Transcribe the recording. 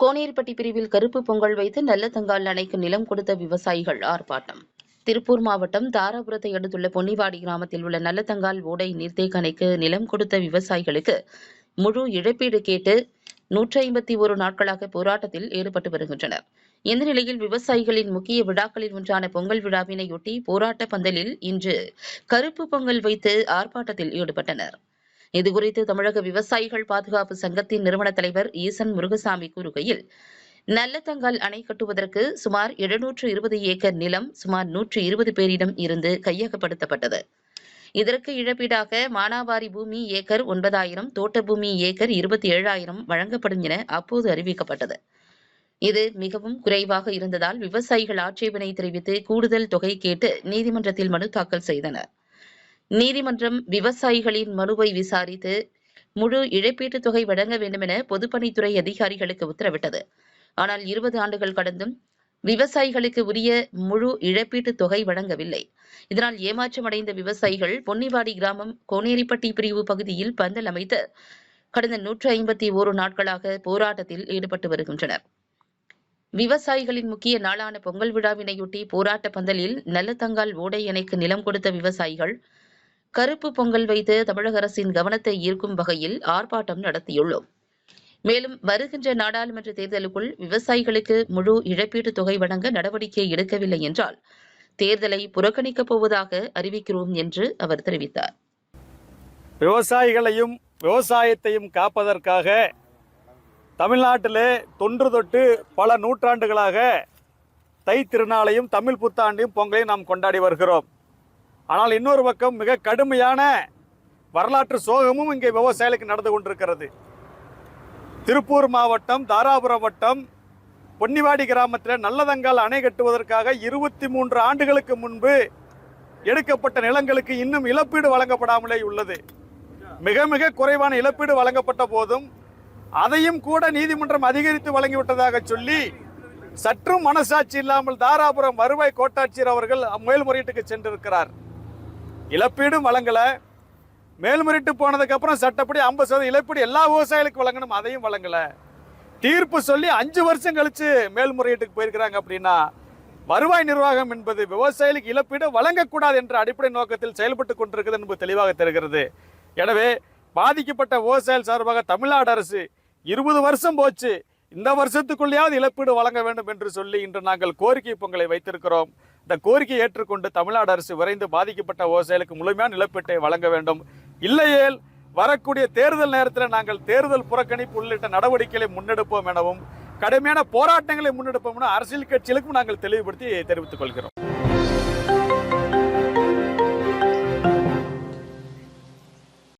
கோனேரிப்பட்டி பிரிவில் கருப்பு பொங்கல் வைத்து நல்லதங்கால் அணைக்கு நிலம் கொடுத்த விவசாயிகள் ஆர்ப்பாட்டம். திருப்பூர் மாவட்டம் தாராபுரத்தை அடுத்துள்ள பொன்னிவாடி கிராமத்தில் உள்ள நல்லதங்கால் ஓடை நீர்த்தேக்க அணைக்கு நிலம் கொடுத்த விவசாயிகளுக்கு முழு இழப்பீடு கேட்டு 151 நாட்களாக போராட்டத்தில் ஈடுபட்டு வருகின்றனர். இந்த நிலையில் விவசாயிகளின் முக்கிய விழாக்களில் ஒன்றான பொங்கல் விழாவினையொட்டி போராட்ட பந்தலில் இன்று கருப்பு பொங்கல் வைத்து ஆர்ப்பாட்டத்தில் ஈடுபட்டனர். இதுகுறித்து தமிழக விவசாயிகள் பாதுகாப்பு சங்கத்தின் நிறுவன தலைவர் ஈசன் முருகசாமி கூறுகையில், நல்லதங்கால் அணை கட்டுவதற்கு சுமார் 720 ஏக்கர் நிலம் சுமார் 120 பேரிடம் இருந்து கையகப்படுத்தப்பட்டது. இதற்கு இழப்பீடாக மானாவாரி பூமி ஏக்கர் 9,000, தோட்ட பூமி ஏக்கர் 27,000 வழங்கப்படும் என அப்போது அறிவிக்கப்பட்டது. இது மிகவும் குறைவாக இருந்ததால் விவசாயிகள் ஆட்சேபனை தெரிவித்து கூடுதல் தொகை கேட்டு நீதிமன்றத்தில் மனு தாக்கல் செய்தனர். நீதிமன்றம் விவசாயிகளின் மனுவை விசாரித்து முழு இழப்பீட்டுத் தொகை வழங்க வேண்டும் என பொதுப்பணித்துறை அதிகாரிகளுக்கு உத்தரவிட்டது. ஆனால் 20 ஆண்டுகள் கடந்தும் விவசாயிகளுக்கு உரிய முழு இழப்பீட்டுத் தொகை வழங்கவில்லை. இதனால் ஏமாற்றமடைந்த விவசாயிகள் பொன்னிவாடி கிராமம் கோனேரிப்பட்டி பிரிவு பகுதியில் பந்தல் அமைத்து கடந்த 151 நாட்களாக போராட்டத்தில் ஈடுபட்டு வருகின்றனர். விவசாயிகளின் முக்கிய நாளான பொங்கல் விழாவினையொட்டி போராட்ட பந்தலில் நல்லதங்கால் ஓடை அணைக்கு நிலம் கொடுத்த விவசாயிகள் கருப்பு பொங்கல் வைத்து தமிழக அரசின் கவனத்தை ஈர்க்கும் வகையில் ஆர்ப்பாட்டம் நடத்தியுள்ளோம். மேலும் வருகின்ற நாடாளுமன்ற தேர்தலுக்குள் விவசாயிகளுக்கு முழு இழப்பீட்டுத் தொகை வழங்க நடவடிக்கை எடுக்கவில்லை என்றால் தேர்தலை புறக்கணிக்கப் போவதாக அறிவிக்கிறோம் என்று அவர் தெரிவித்தார். விவசாயிகளையும் விவசாயத்தையும் காப்பதற்காக தமிழ்நாட்டிலே தொன்று தொட்டு பல நூற்றாண்டுகளாக தை திருநாளையும் தமிழ் புத்தாண்டையும் பொங்கலையும் நாம் கொண்டாடி வருகிறோம். ஆனால் இன்னொரு பக்கம் மிக கடுமையான வரலாற்று சோகமும் இங்கே விவசாயிகளுக்கு நடந்து கொண்டிருக்கிறது. திருப்பூர் மாவட்டம் தாராபுரம் வட்டம் பொன்னிவாடி கிராமத்தில் நல்லதங்கால் அணை கட்டுவதற்காக 23 ஆண்டுகளுக்கு முன்பு எடுக்கப்பட்ட நிலங்களுக்கு இன்னும் இழப்பீடு வழங்கப்படாமலே உள்ளது. மிக மிக குறைவான இழப்பீடு வழங்கப்பட்ட போதும் அதையும் கூட நீதிமன்றம் அதிகரித்து வழங்கிவிட்டதாக சொல்லி சற்றும் மனசாட்சி இல்லாமல் தாராபுரம் வருவாய் கோட்டாட்சியர் அவர்கள் மேல்முறையீட்டுக்கு சென்றிருக்கிறார். இழப்பீடும் வழங்கல. மேல்முறையீட்டு போனதுக்கு அப்புறம் சட்டப்படி 50% இழப்பீடு எல்லா விவசாயிகளுக்கும் வழங்கணும், அதையும் வழங்கல. தீர்ப்பு சொல்லி 5 வருஷம் கழிச்சு மேல்முறையீட்டுக்கு போயிருக்கிறாங்க. அப்படின்னா வருவாய் நிர்வாகம் என்பது விவசாயிகளுக்கு இழப்பீடு வழங்கக்கூடாது என்ற அடிப்படை நோக்கத்தில் செயல்பட்டு கொண்டிருக்கிறது என்பது தெளிவாக தெரிகிறது. எனவே பாதிக்கப்பட்ட விவசாயிகள் சார்பாக தமிழ்நாடு அரசு 20 வருஷம் போச்சு, இந்த வருஷத்துக்குள்ளேயாவது இழப்பீடு வழங்க வேண்டும் என்று சொல்லி இன்று நாங்கள் கோரிக்கை பொங்கலை வைத்திருக்கிறோம். இந்த கோரிக்கையை ஏற்றுக்கொண்டு தமிழ்நாடு அரசு விரைந்து பாதிக்கப்பட்ட விவசாயிகளுக்கு முழுமையான இழப்பீட்டை வழங்க வேண்டும். இல்லையேல் வரக்கூடிய தேர்தல் நேரத்தில் நாங்கள் தேர்தல் புறக்கணிப்பு உள்ளிட்ட நடவடிக்கைகளை முன்னெடுப்போம் எனவும் கடுமையான போராட்டங்களை முன்னெடுப்போம் என அரசியல் கட்சிகளுக்கும் நாங்கள் தெளிவுபடுத்தி தெரிவித்துக் கொள்கிறோம்.